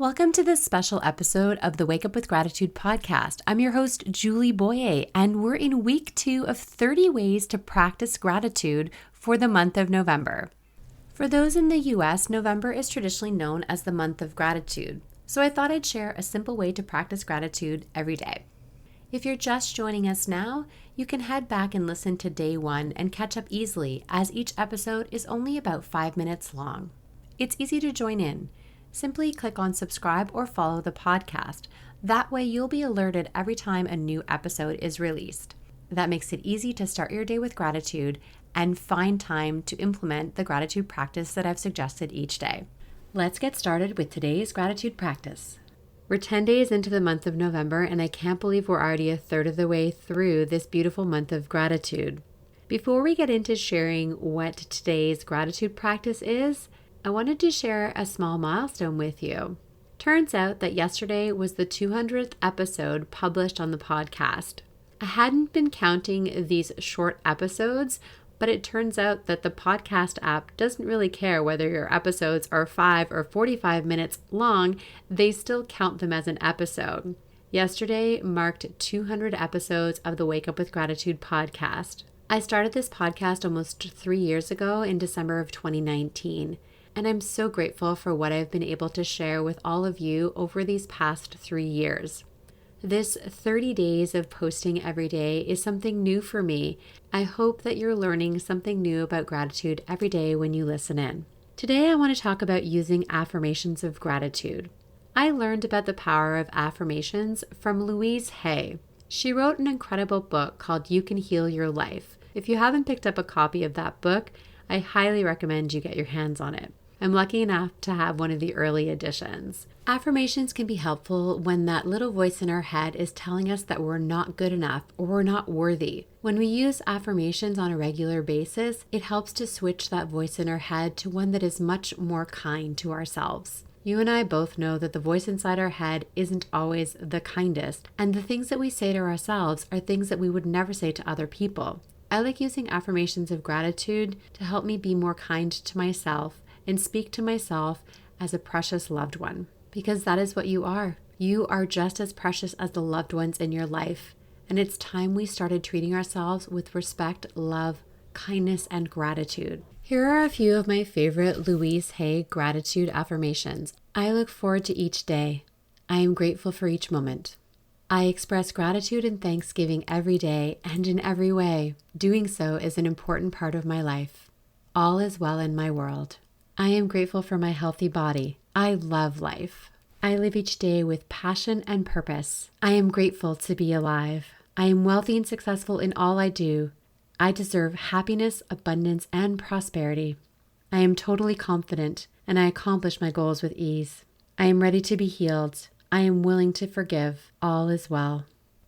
Welcome to this special episode of the Wake Up with Gratitude podcast. I'm your host, Julie Boyer, and we're in week 2 of 30 ways to practice gratitude for the month of November. For those in the US, November is traditionally known as the month of gratitude, so I thought I'd share a simple way to practice gratitude every day. If you're just joining us now, you can head back and listen to day 1 and catch up easily, as each episode is only about 5 minutes long. It's easy to join in. Simply click on subscribe or follow the podcast. That way you'll be alerted every time a new episode is released. That makes it easy to start your day with gratitude and find time to implement the gratitude practice that I've suggested each day. Let's get started with today's gratitude practice. We're 10 days into the month of November, and I can't believe we're already a third of the way through this beautiful month of gratitude. Before we get into sharing what today's gratitude practice is, I wanted to share a small milestone with you. Turns out that yesterday was the 200th episode published on the podcast. I hadn't been counting these short episodes, but it turns out that the podcast app doesn't really care whether your episodes are 5 or 45 minutes long, they still count them as an episode. Yesterday marked 200 episodes of the Wake Up with Gratitude podcast. I started this podcast almost 3 years ago in December of 2019. And I'm so grateful for what I've been able to share with all of you over these past 3 years. This 30 days of posting every day is something new for me. I hope that you're learning something new about gratitude every day when you listen in. Today, I want to talk about using affirmations of gratitude. I learned about the power of affirmations from Louise Hay. She wrote an incredible book called You Can Heal Your Life. If you haven't picked up a copy of that book, I highly recommend you get your hands on it. I'm lucky enough to have one of the early editions. Affirmations can be helpful when that little voice in our head is telling us that we're not good enough or we're not worthy. When we use affirmations on a regular basis, it helps to switch that voice in our head to one that is much more kind to ourselves. You and I both know that the voice inside our head isn't always the kindest, and the things that we say to ourselves are things that we would never say to other people. I like using affirmations of gratitude to help me be more kind to myself and speak to myself as a precious loved one, because that is what you are. You are just as precious as the loved ones in your life, and it's time we started treating ourselves with respect, love, kindness, and gratitude. Here are a few of my favorite Louise Hay gratitude affirmations. I look forward to each day. I am grateful for each moment. I express gratitude and thanksgiving every day and in every way. Doing so is an important part of my life. All is well in my world. I am grateful for my healthy body. I love life. I live each day with passion and purpose. I am grateful to be alive. I am wealthy and successful in all I do. I deserve happiness, abundance, and prosperity. I am totally confident, and I accomplish my goals with ease. I am ready to be healed. I am willing to forgive. All is well.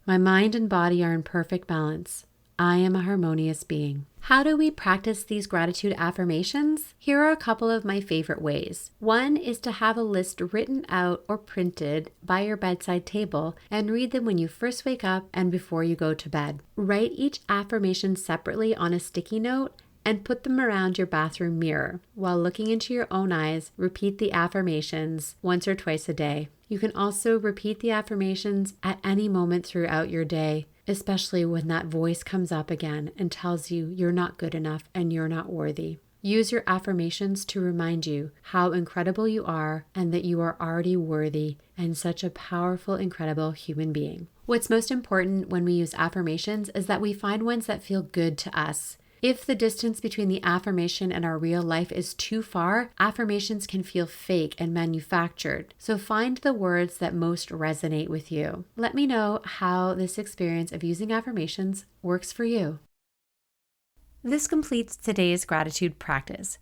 My mind and body are in perfect balance. I am a harmonious being. How do we practice these gratitude affirmations? Here are a couple of my favorite ways. One is to have a list written out or printed by your bedside table and read them when you first wake up and before you go to bed. Write each affirmation separately on a sticky note and put them around your bathroom mirror. While looking into your own eyes, repeat the affirmations once or twice a day. You can also repeat the affirmations at any moment throughout your day, especially when that voice comes up again and tells you you're not good enough and you're not worthy. Use your affirmations to remind you how incredible you are and that you are already worthy and such a powerful, incredible human being. What's most important when we use affirmations is that we find ones that feel good to us. If the distance between the affirmation and our real life is too far, affirmations can feel fake and manufactured. So find the words that most resonate with you. Let me know how this experience of using affirmations works for you. This completes today's gratitude practice.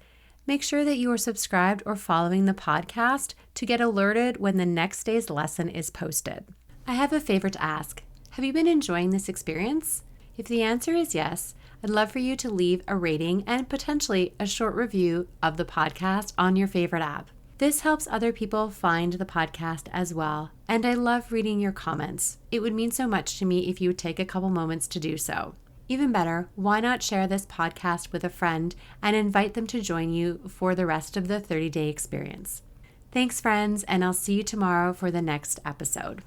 Make sure that you are subscribed or following the podcast to get alerted when the next day's lesson is posted. I have a favor to ask. Have you been enjoying this experience? If the answer is yes, I'd love for you to leave a rating and potentially a short review of the podcast on your favorite app. This helps other people find the podcast as well, and I love reading your comments. It would mean so much to me if you would take a couple moments to do so. Even better, why not share this podcast with a friend and invite them to join you for the rest of the 30-day experience? Thanks, friends, and I'll see you tomorrow for the next episode.